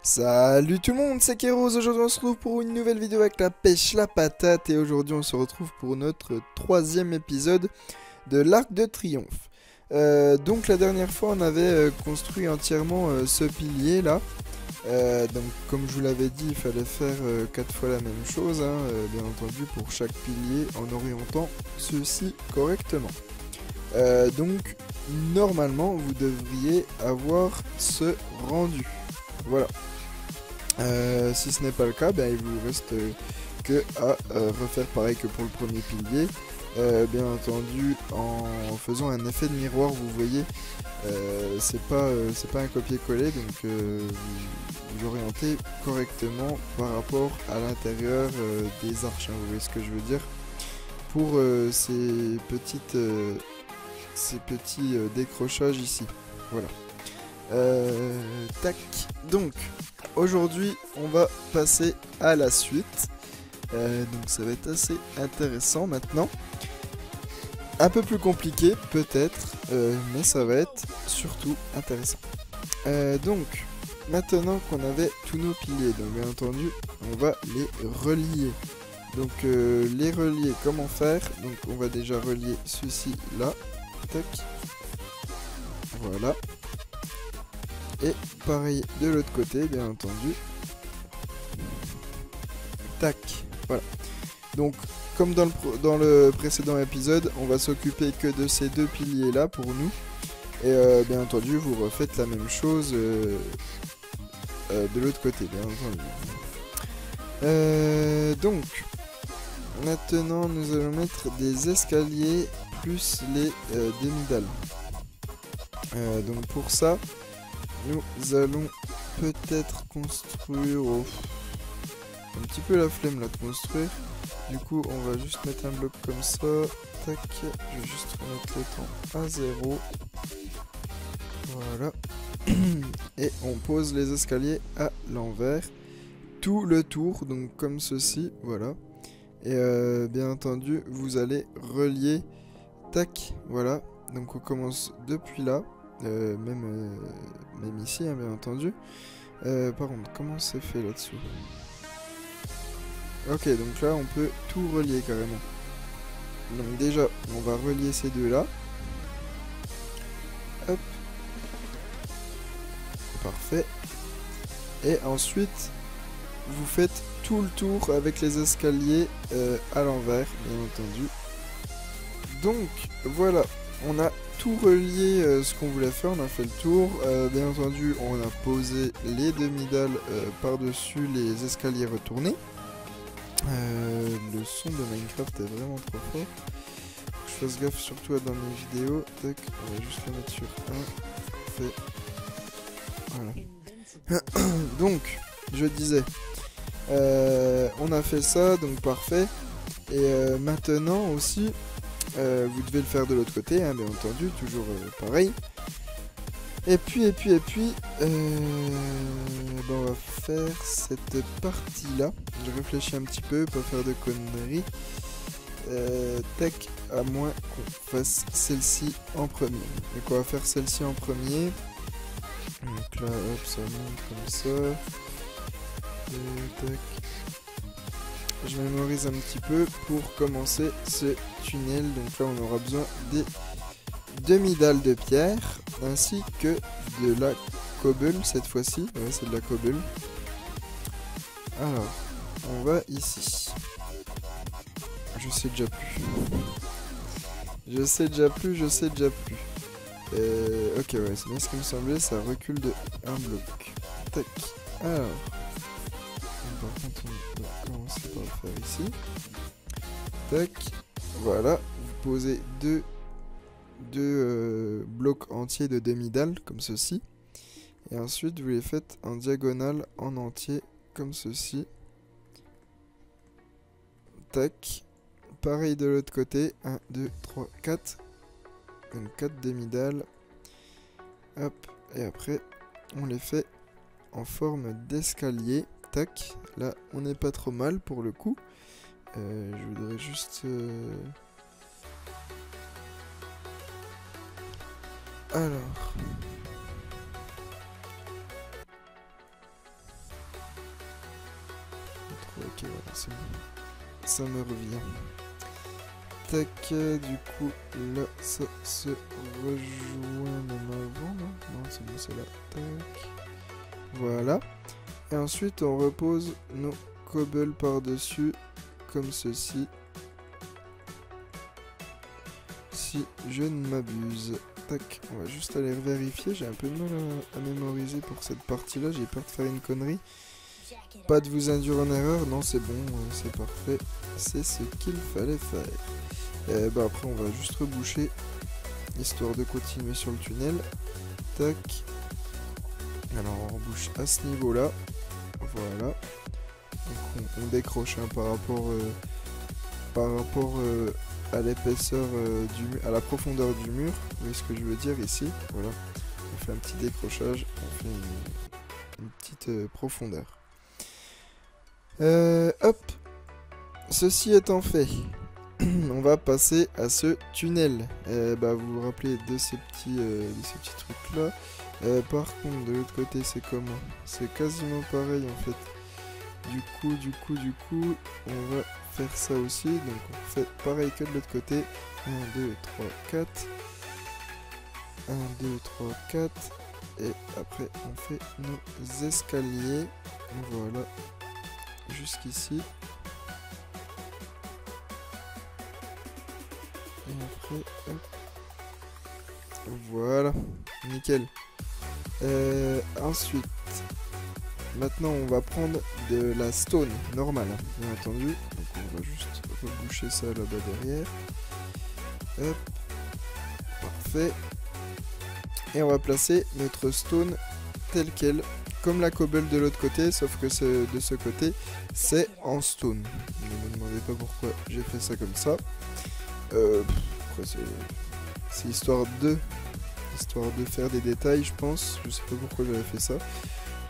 Salut tout le monde, c'est Kéros. Aujourd'hui on se retrouve pour une nouvelle vidéo avec la pêche la patate. Et aujourd'hui on se retrouve pour notre troisième épisode de l'Arc de Triomphe. Donc la dernière fois on avait construit entièrement ce pilier là. Donc comme je vous l'avais dit, il fallait faire 4 fois la même chose, hein, bien entendu, pour chaque pilier en orientant ceci correctement. Donc normalement vous devriez avoir ce rendu. Voilà. Si ce n'est pas le cas, ben, il vous reste que à refaire pareil que pour le premier pilier. Bien entendu, en faisant un effet de miroir, vous voyez, c'est pas un copier-coller, donc vous orientez correctement par rapport à l'intérieur des arches, hein, vous voyez ce que je veux dire, pour ces petits décrochages ici. Voilà. Tac. Donc, aujourd'hui, on va passer à la suite. Donc, ça va être assez intéressant maintenant. Un peu plus compliqué, peut-être, mais ça va être surtout intéressant. Donc, maintenant qu'on avait tous nos piliers, donc bien entendu, on va les relier. Donc, les relier, comment faire? Donc, on va déjà relier ceci là. Tac. Voilà. Et pareil de l'autre côté, bien entendu. Tac, voilà. Donc, comme dans le précédent épisode, on va s'occuper que de ces deux piliers là pour nous. Et bien entendu, vous refaites la même chose de l'autre côté, bien entendu. Donc, maintenant, nous allons mettre des escaliers plus les demi-dalles. Donc, pour ça, nous allons peut-être construire... Oh, un petit peu la flemme là de construire. Du coup, on va juste mettre un bloc comme ça. Tac. Je vais juste remettre le temps à 0. Voilà. Et on pose les escaliers à l'envers. Tout le tour, donc comme ceci. Voilà. Et bien entendu, vous allez relier. Tac. Voilà. Donc on commence depuis là. Même ici, hein, bien entendu. Par contre, comment c'est fait là-dessous? Ok, donc là, on peut tout relier carrément. Donc déjà, on va relier ces deux-là. Hop. Parfait. Et ensuite, vous faites tout le tour avec les escaliers à l'envers, bien entendu. Donc, voilà. On a tout relié ce qu'on voulait faire, on a fait le tour. Bien entendu, on a posé les demi-dalles par-dessus les escaliers retournés. Le son de Minecraft est vraiment trop fort. Faut que je fasse gaffe surtout dans mes vidéos. Tac, on va juste le mettre sur 1. Parfait. Voilà. Donc, je disais, on a fait ça, donc parfait. Et maintenant aussi, vous devez le faire de l'autre côté, hein, bien entendu, toujours pareil. Et puis, ben on va faire cette partie-là. Je réfléchis un petit peu, pas faire de conneries. Tac, à moins qu'on fasse celle-ci en premier. Donc on va faire celle-ci en premier. Donc là, hop, ça monte comme ça. Tac. Je mémorise un petit peu pour commencer ce tunnel. Donc là, on aura besoin des demi-dalles de pierre ainsi que de la cobble cette fois-ci. Ouais, c'est de la cobble. Alors, on va ici. Je sais déjà plus. Je sais déjà plus. Ok, ouais, c'est bien ce qui me semblait. Ça recule de un bloc. Tac. Alors. Par contre, on va commencer par le faire ici. Tac. Voilà. Vous posez deux blocs entiers de demi-dalles comme ceci. Et ensuite, vous les faites en diagonale en entier comme ceci. Tac. Pareil de l'autre côté. 1, 2, 3, 4. Donc 4 demi-dalles. Hop. Et après, on les fait en forme d'escalier. Tac. Là, on n'est pas trop mal pour le coup. Je voudrais juste... Alors... c'est bon. Ça me revient. Tac, du coup, là, ça se rejoint même avant, non? Non, c'est bon, c'est là. Tac. Voilà. Et ensuite, on repose nos cobbles par-dessus, comme ceci. Si je ne m'abuse. Tac, on va juste aller vérifier. J'ai un peu de mal à mémoriser pour cette partie-là. J'ai peur de faire une connerie. Pas de vous induire en erreur. Non, c'est bon, c'est parfait. C'est ce qu'il fallait faire. Bah après, on va juste reboucher, histoire de continuer sur le tunnel. Tac. Alors, on rebouche à ce niveau-là. Voilà. Donc, on décroche hein, par rapport à l'épaisseur du mur, à la profondeur du mur. Vous voyez ce que je veux dire ici? Voilà. On fait un petit décrochage, on fait une petite profondeur. Hop. Ceci étant fait, on va passer à ce tunnel. Bah, vous vous rappelez de ces petits trucs là. Par contre, de l'autre côté, c'est comment? C'est quasiment pareil en fait. Du coup, on va faire ça aussi. Donc, on fait pareil que de l'autre côté. 1, 2, 3, 4. 1, 2, 3, 4. Et après, on fait nos escaliers. Voilà. Jusqu'ici. Et après, hop. Voilà. Nickel. Ensuite, maintenant on va prendre de la stone normale, hein, bien entendu. Donc on va juste reboucher ça là-bas derrière. Hop. Parfait. Et on va placer notre stone tel quel, comme la cobble de l'autre côté, sauf que de ce côté, c'est en stone. Ne me demandez pas pourquoi j'ai fait ça comme ça. C'est histoire de faire des détails, je pense. Je sais pas pourquoi j'avais fait ça,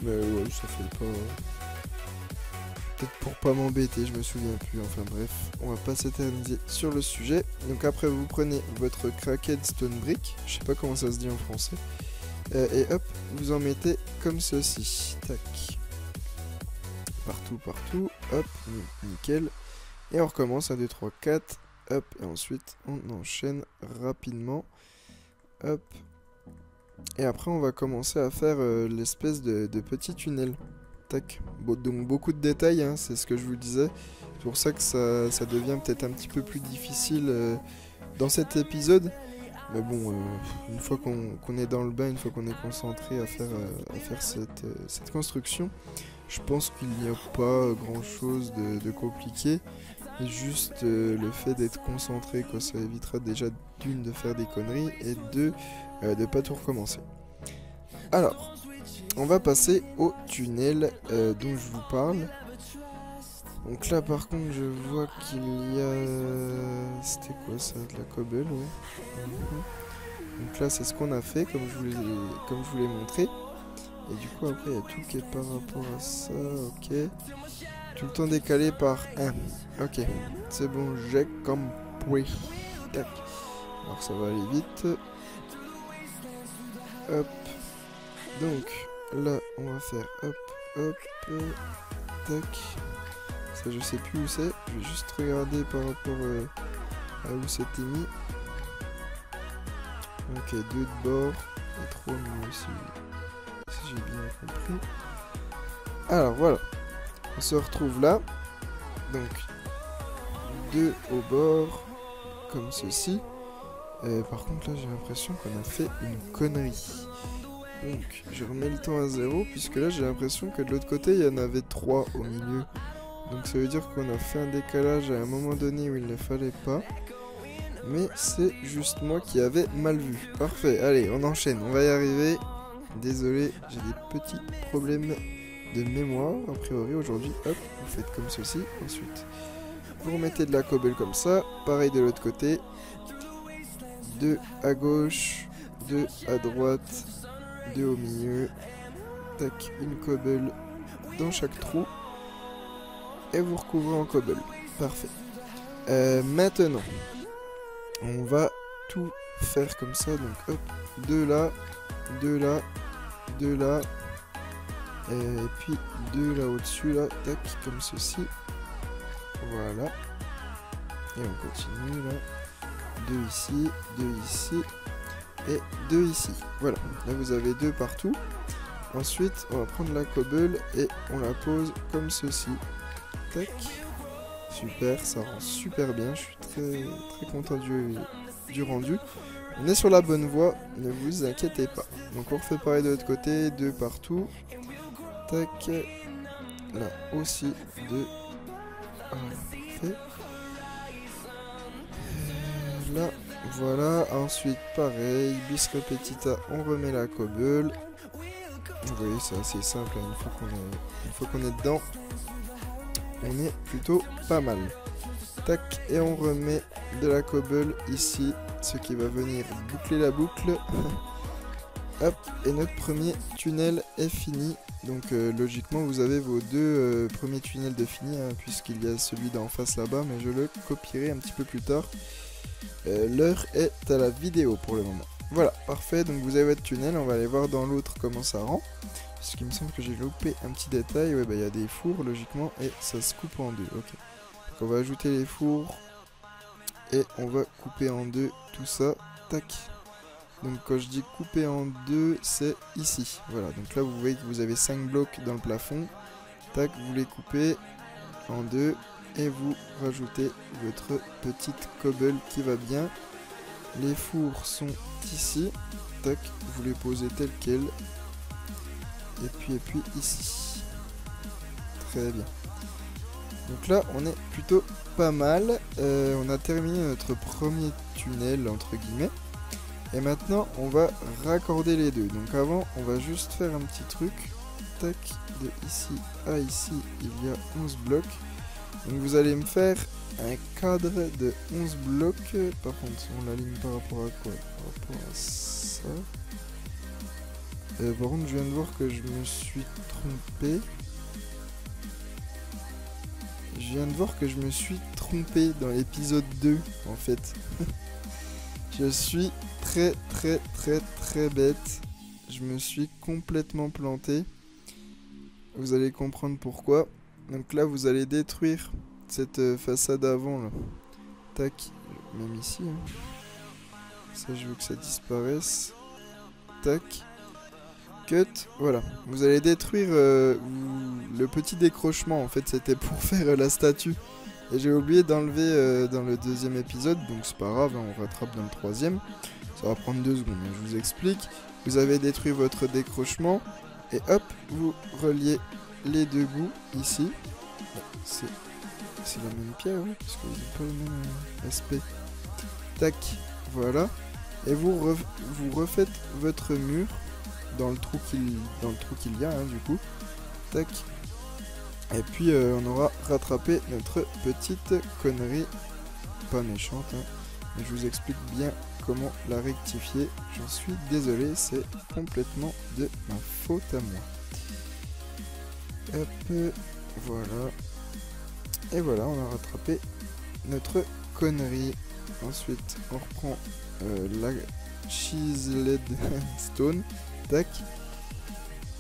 mais ouais, ça fait pas. Peut-être pour pas m'embêter, je me souviens plus. Enfin bref, on va pas s'éterniser sur le sujet. Donc après, vous prenez votre cracked stone brick, je sais pas comment ça se dit en français, et hop, vous en mettez comme ceci. Tac. Partout. Hop, nickel. Et on recommence. 1, 2, 3, 4. Hop, et ensuite on enchaîne rapidement. Hop. Et après on va commencer à faire l'espèce de petit tunnel. Tac. Donc beaucoup de détails, hein, c'est ce que je vous disais. C'est pour ça que ça devient peut-être un petit peu plus difficile dans cet épisode. Mais bon, une fois qu'on est dans le bain, une fois qu'on est concentré à faire cette construction, je pense qu'il n'y a pas grand chose de compliqué. Et juste le fait d'être concentré, quoi, ça évitera déjà d'une de faire des conneries et deux de pas tout recommencer. Alors, on va passer au tunnel dont je vous parle. Donc là par contre je vois qu'il y a... C'était quoi ça? De la cobble, ouais. Donc là c'est ce qu'on a fait comme je vous l'ai montré. Et du coup après il y a tout qui est par rapport à ça, ok. Tout le temps décalé par 1. Ok, c'est bon, j'ai compris. Tac. Alors ça va aller vite. Hop. Donc là on va faire hop, tac. Ça je sais plus où c'est. Je vais juste regarder par rapport à où c'était mis. Ok, 2 de bord et 3 au milieu aussi. Si j'ai bien compris. Alors voilà. On se retrouve là. Donc 2 au bord. Comme ceci. Par contre là j'ai l'impression qu'on a fait une connerie. Donc je remets le temps à 0. Puisque là j'ai l'impression que de l'autre côté il y en avait 3 au milieu. Donc ça veut dire qu'on a fait un décalage à un moment donné où il ne fallait pas. Mais c'est juste moi qui avais mal vu. Parfait, allez on enchaîne, on va y arriver. Désolé, j'ai des petits problèmes de mémoire. A priori aujourd'hui, hop, vous faites comme ceci. Ensuite, vous remettez de la cobble comme ça. Pareil de l'autre côté. 2 à gauche, 2 à droite, 2 au milieu. Tac, une cobble dans chaque trou. Et vous recouvrez en cobble. Parfait. Maintenant, on va tout faire comme ça. Donc hop, 2 là, 2 là, 2 là. Et puis 2 là au-dessus, là, tac, comme ceci. Voilà. Et on continue là. 2 ici, 2 ici et 2 ici. Voilà, là vous avez 2 partout. Ensuite, on va prendre la cobble et on la pose comme ceci. Tac. Super, ça rend super bien. Je suis très content du rendu. On est sur la bonne voie, ne vous inquiétez pas. Donc on refait pareil de l'autre côté, 2 partout. Tac. Là aussi, 2. Parfait. Là, voilà. Ensuite, pareil, bis repetita, on remet la cobble. Vous voyez, c'est assez simple. Hein. Une fois qu'on est dedans, on est plutôt pas mal. Tac, et on remet de la cobble ici, ce qui va venir boucler la boucle. Hop, et notre premier tunnel est fini. Donc logiquement vous avez vos 2 premiers tunnels de fini, hein, puisqu'il y a celui d'en face là-bas, mais je le copierai un petit peu plus tard. L'heure est à la vidéo pour le moment. Voilà, parfait, donc vous avez votre tunnel, on va aller voir dans l'autre comment ça rend. Parce qu'il me semble que j'ai loupé un petit détail, ouais bah il y a des fours logiquement, et ça se coupe en 2, ok. Donc on va ajouter les fours, et on va couper en 2 tout ça, tac. Donc quand je dis couper en 2, c'est ici. Voilà, donc là vous voyez que vous avez 5 blocs dans le plafond. Tac, vous les coupez en 2 et vous rajoutez votre petite cobble qui va bien. Les fours sont ici. Tac, vous les posez tels quels. Et puis ici. Très bien. Donc là on est plutôt pas mal. On a terminé notre premier tunnel entre guillemets. Et maintenant, on va raccorder les deux. Donc avant, on va juste faire un petit truc. Tac, de ici à ici, il y a 11 blocs. Donc vous allez me faire un cadre de 11 blocs. Par contre, on l'aligne par rapport à quoi? Par rapport à ça. Par contre, je viens de voir que je me suis trompé. Je viens de voir que je me suis trompé dans l'épisode 2, en fait. Je suis très bête. Je me suis complètement planté. Vous allez comprendre pourquoi. Donc là, vous allez détruire cette façade avant là. Tac, même ici. Hein. Ça, je veux que ça disparaisse. Tac. Cut. Voilà. Vous allez détruire le petit décrochement. En fait, c'était pour faire la statue. Et j'ai oublié d'enlever dans le deuxième épisode. Donc c'est pas grave, hein, on rattrape dans le troisième. Ça va prendre 2 secondes, hein, je vous explique. Vous avez détruit votre décrochement. Et hop, vous reliez les 2 bouts ici. C'est la même pierre, hein, parce qu'ils n'ont pas le même aspect. Tac, voilà. Et vous refaites votre mur dans le trou qu'il y a, hein, du coup. Tac. Et puis on aura rattrapé notre petite connerie. Pas méchante, hein. Mais je vous explique bien comment la rectifier. J'en suis désolé, c'est complètement de ma faute à moi. Hop, voilà. Et voilà, on a rattrapé notre connerie. Ensuite, on reprend la chiseled stone. Tac.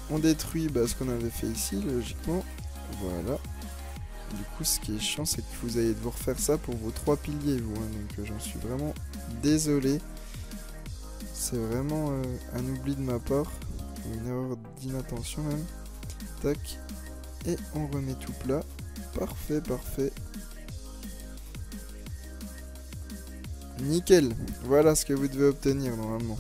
On détruit ce qu'on avait fait ici, logiquement. Voilà. Du coup, ce qui est chiant, c'est que vous allez devoir faire ça pour vos 3 piliers, vous. Hein, donc, j'en suis vraiment désolé. C'est vraiment un oubli de ma part. Une erreur d'inattention, même. Tac. Et on remet tout plat. Parfait, parfait. Nickel. Voilà ce que vous devez obtenir, normalement.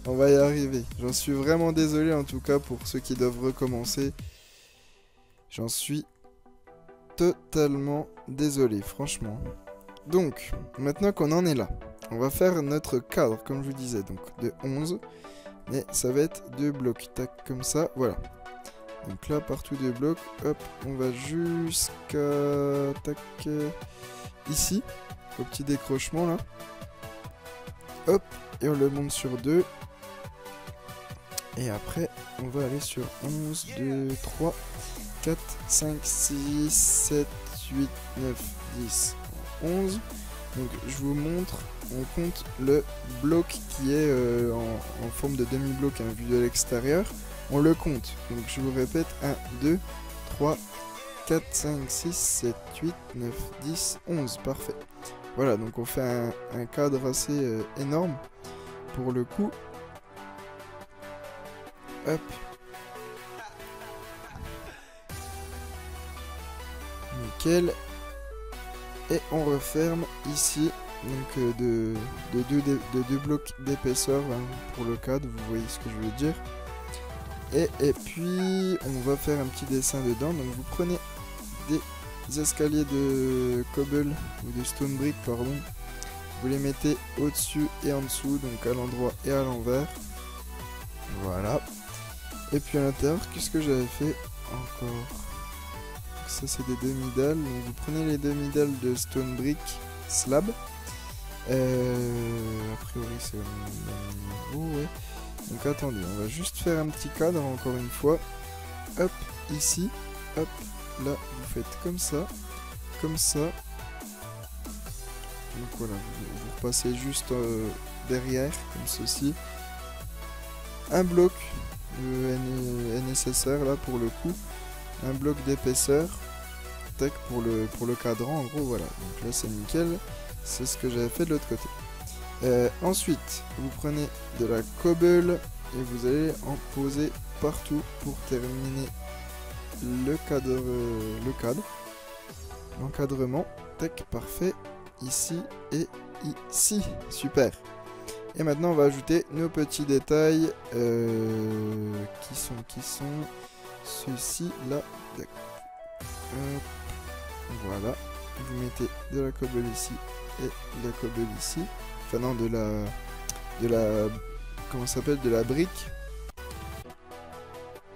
On va y arriver. J'en suis vraiment désolé, en tout cas, pour ceux qui doivent recommencer. J'en suis totalement désolé, franchement. Donc, maintenant qu'on en est là, on va faire notre cadre, comme je vous disais, donc de 11. Mais ça va être 2 blocs, tac, comme ça, voilà. Donc là, partout 2 blocs, hop, on va jusqu'à, tac, ici, au petit décrochement là. Hop, et on le monte sur 2. Et après, on va aller sur 11, 2, 3, 4, 5, 6, 7, 8, 9, 10, 11. Donc je vous montre, on compte le bloc qui est en forme de demi-bloc, hein, vu de l'extérieur. On le compte. Donc je vous répète, 1, 2, 3, 4, 5, 6, 7, 8, 9, 10, 11. Parfait. Voilà, donc on fait un cadre assez énorme pour le coup. Hop. Nickel. Et on referme ici. Donc de deux blocs d'épaisseur hein, pour le cadre, vous voyez ce que je veux dire. Et puis on va faire un petit dessin dedans. Donc vous prenez des escaliers de cobble ou de stone brick pardon. Vous les mettez au-dessus et en dessous, donc à l'endroit et à l'envers. Voilà. Et puis à l'intérieur, qu'est-ce que j'avais fait encore? Donc ça c'est des demi-dalles. Donc vous prenez les demi-dalles de stone brick slab. A priori c'est le même niveau, ouais. Donc attendez, on va juste faire un petit cadre encore une fois. Hop, ici, hop, là, vous faites comme ça, comme ça. Donc voilà, vous repassez juste derrière, comme ceci. Un bloc nécessaire là pour le coup. Un bloc d'épaisseur. Tac, pour le cadran, en gros, voilà. Donc là c'est nickel. C'est ce que j'avais fait de l'autre côté. Ensuite, vous prenez de la cobble et vous allez en poser partout pour terminer le cadre, l'encadrement. Tac, parfait. Ici et ici. Super. Et maintenant, on va ajouter nos petits détails qui sont ceux-ci là. Voilà. Vous mettez de la cobble ici et de la cobble ici. Enfin non, de la comment ça s'appelle, de la brique.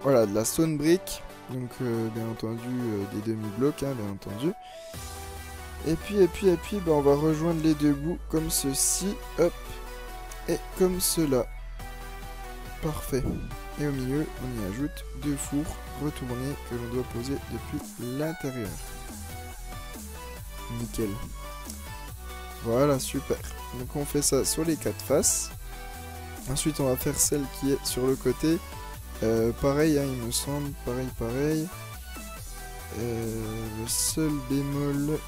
Voilà, de la stone brick. Donc bien entendu des demi-blocs, hein, bien entendu. Et puis bah, on va rejoindre les deux bouts comme ceci, hop, et comme cela. Parfait. Et au milieu, on y ajoute deux fours retournés que l'on doit poser depuis l'intérieur. Nickel. Voilà, super. Donc on fait ça sur les quatre faces. Ensuite, on va faire celle qui est sur le côté. Pareil, hein, il me semble. Pareil. Le seul bémol,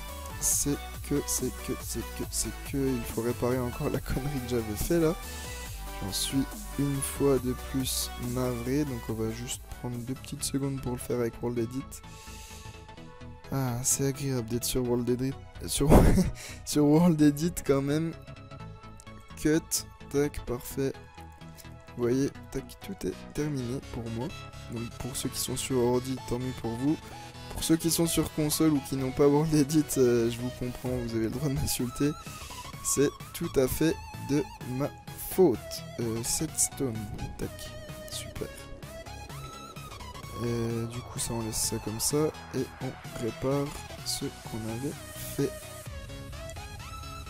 c'est que il faut réparer encore la connerie que j'avais fait là. J'en suis une fois de plus navré. Donc on va juste prendre 2 petites secondes pour le faire avec World Edit. Ah, c'est agréable d'être sur World Edit. Sur World Edit quand même. Cut. Tac, parfait. Vous voyez, tac, tout est terminé pour moi. Donc pour ceux qui sont sur ordi, tant mieux pour vous. Pour ceux qui sont sur console ou qui n'ont pas World Edit, je vous comprends, vous avez le droit de m'insulter. C'est tout à fait de ma faute. 7 stone. Tac, super. Du coup ça on laisse ça comme ça et on répare ce qu'on avait fait.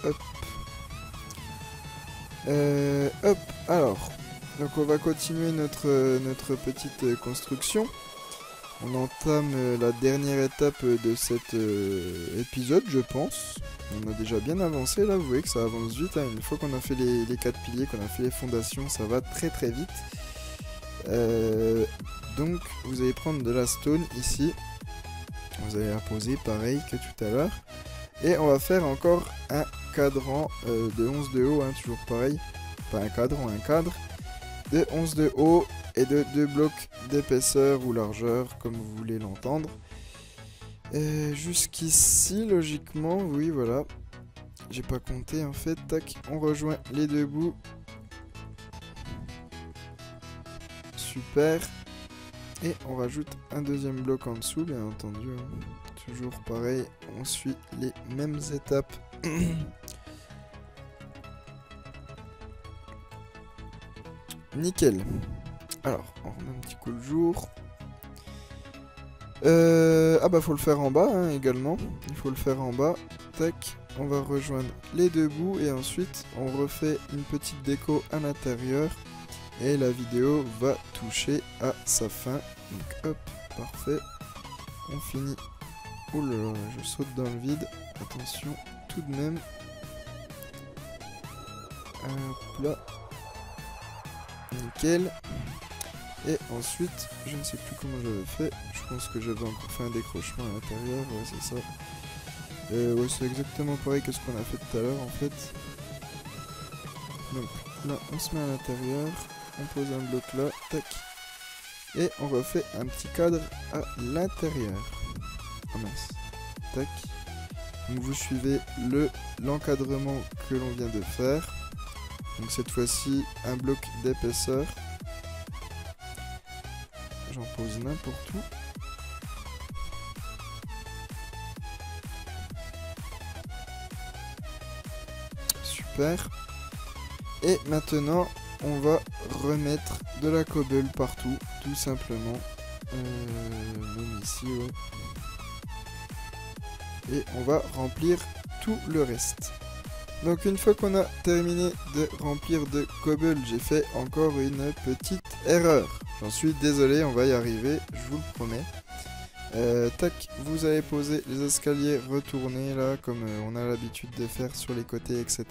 Hop. Hop, alors donc on va continuer notre petite construction. On entame la dernière étape de cet épisode, je pense. On a déjà bien avancé là, vous voyez que ça avance vite, hein. Une fois qu'on a fait les 4 piliers, qu'on a fait les fondations, ça va très très vite. Donc vous allez prendre de la stone ici. Vous allez la poser pareil que tout à l'heure. Et on va faire encore un cadran de 11 de haut, hein, toujours pareil. Pas un cadran, un cadre. De 11 de haut et de 2 blocs d'épaisseur ou largeur, comme vous voulez l'entendre. Jusqu'ici, logiquement, oui, voilà. J'ai pas compté en fait. Tac, on rejoint les deux bouts. Super. Et on rajoute un deuxième bloc en dessous, bien entendu. Hein. Toujours pareil, on suit les mêmes étapes. Nickel. Alors, on remet un petit coup le jour. Ah bah faut le faire en bas hein, également. Il faut le faire en bas. Tac, on va rejoindre les deux bouts et ensuite on refait une petite déco à l'intérieur. Et la vidéo va toucher à sa fin. Donc hop, parfait. On finit. Oh là là, je saute dans le vide. Attention, tout de même. Hop là. Nickel. Et ensuite, je ne sais plus comment j'avais fait. Je pense que j'avais encore fait un décrochement à l'intérieur. Ouais, c'est ça. Ouais, c'est exactement pareil que ce qu'on a fait tout à l'heure en fait. Donc là, on se met à l'intérieur. On pose un bloc là. Tac. Et on refait un petit cadre à l'intérieur. Oh mince. Tac. Donc vous suivez l'encadrement que l'on vient de faire. Donc cette fois-ci, un bloc d'épaisseur. J'en pose n'importe où. Super. Et maintenant, on va remettre de la cobble partout, tout simplement. Même ici, ouais. Et on va remplir tout le reste. Donc une fois qu'on a terminé de remplir de cobble, j'ai fait encore une petite erreur. J'en suis désolé, on va y arriver, je vous le promets. Tac, vous allez poser les escaliers retournés là, comme on a l'habitude de faire sur les côtés, etc.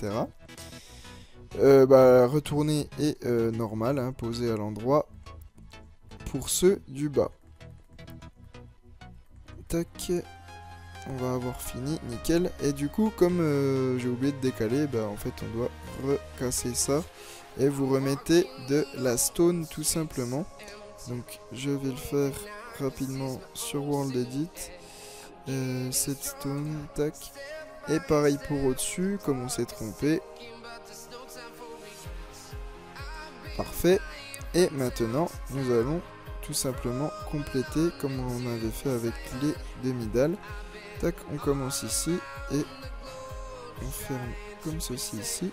Retourner et normal, hein, poser à l'endroit pour ceux du bas. Tac. On va avoir fini, nickel. Et du coup, comme j'ai oublié de décaler, en fait on doit recasser ça. Et vous remettez de la stone tout simplement. Donc je vais le faire rapidement sur World Edit. Cette stone, tac. Et pareil pour au-dessus, comme on s'est trompé. Parfait. Et maintenant, nous allons tout simplement compléter comme on avait fait avec les demi-dalles. Tac, on commence ici et on ferme comme ceci ici.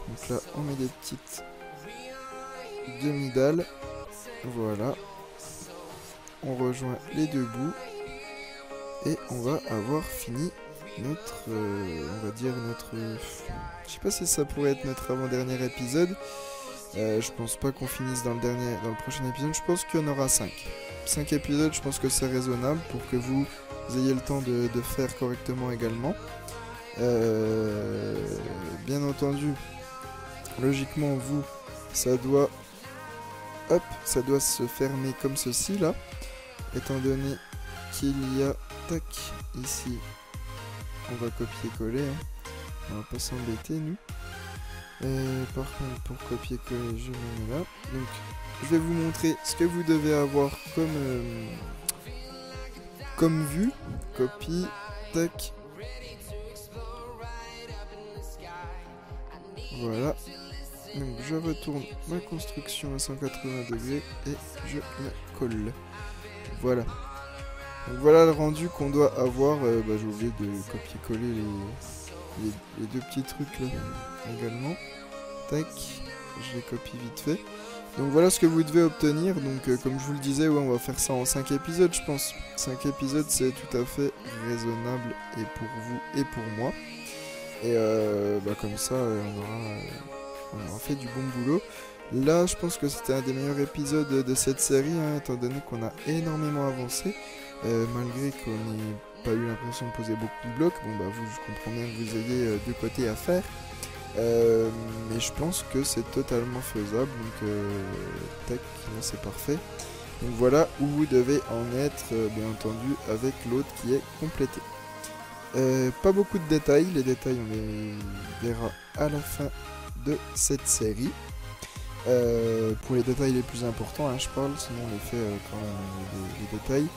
Donc là, on met des petites demi-dalles. Voilà. On rejoint les deux bouts et on va avoir fini notre, on va dire notre, je sais pas si ça pourrait être notre avant-dernier épisode. Je pense pas qu'on finisse dans le prochain épisode. Je pense qu'il y en aura 5. 5 épisodes, je pense que c'est raisonnable pour que vous ayez le temps de faire correctement également. Bien entendu, logiquement, vous, ça doit se fermer comme ceci là, étant donné qu'il y a, tac, ici, on va copier-coller, hein. On va pas s'embêter nous. Par contre, pour copier-coller, je me mets là. Donc, je vais vous montrer ce que vous devez avoir comme vue. Copie, tac. Voilà. Donc, je retourne ma construction à 180 degrés et je la colle. Voilà. Donc, voilà le rendu qu'on doit avoir. J'ai oublié de copier-coller les deux petits trucs là également. Tac, je les copie vite fait. Donc voilà ce que vous devez obtenir. Donc comme je vous le disais, ouais, on va faire ça en 5 épisodes je pense. 5 épisodes c'est tout à fait raisonnable et pour vous et pour moi. Et comme ça on aura fait du bon boulot. Là je pense que c'était un des meilleurs épisodes de cette série, hein, étant donné qu'on a énormément avancé. Malgré qu'on n'ait pas eu l'impression de poser beaucoup de blocs. Bon vous, je comprends bien que vous ayez deux côtés à faire. Mais je pense que c'est totalement faisable. Donc tac, là c'est parfait. Donc voilà où vous devez en être, bien entendu, avec l'autre qui est complété. Pas beaucoup de détails. Les détails on les verra à la fin de cette série. Pour les détails les plus importants, hein, je parle, sinon on les fait quand les détails.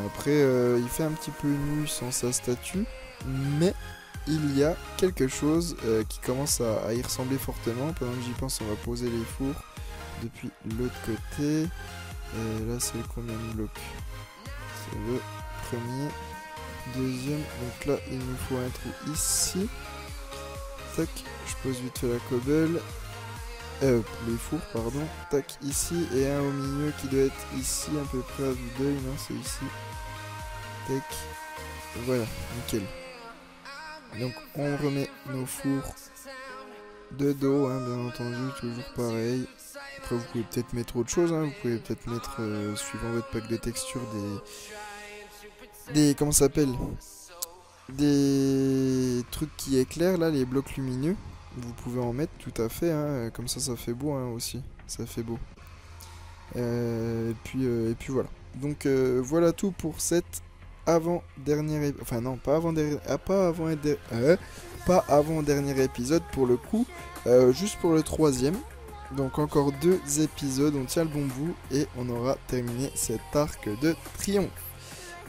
Après, il fait un petit peu nu sans sa statue, mais il y a quelque chose qui commence à y ressembler fortement. Pendant que j'y pense, on va poser les fours depuis l'autre côté. Là, c'est combien de blocs? C'est le premier, deuxième. Donc là, il nous faut un trou ici. Tac, je pose vite fait la cobble. Les fours, pardon. Tac, ici, et un au milieu qui doit être ici, à peu près à vue d'œil. Non, c'est ici. Tac. Voilà, nickel. Donc, on remet nos fours de dos, hein, bien entendu, toujours pareil. Après, vous pouvez peut-être mettre autre chose, hein. Vous pouvez peut-être mettre, suivant votre pack de texture, comment ça s'appelle? Des trucs qui éclairent, là, les blocs lumineux. Vous pouvez en mettre tout à fait, hein, comme ça fait beau, hein, aussi. Ça fait beau. Et puis voilà. Donc voilà tout pour cette avant-dernier... Enfin non, pas avant-dernier épisode pour le coup. Juste pour le troisième. Donc encore 2 épisodes, on tient le bon bout et on aura terminé cet arc de triomphe.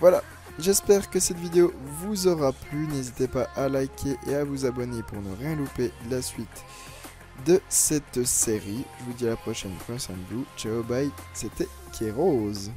Voilà, j'espère que cette vidéo vous aura plu. N'hésitez pas à liker et à vous abonner pour ne rien louper de la suite de cette série. Je vous dis à la prochaine. Prenez soin de vous. Ciao, bye. C'était Kéros.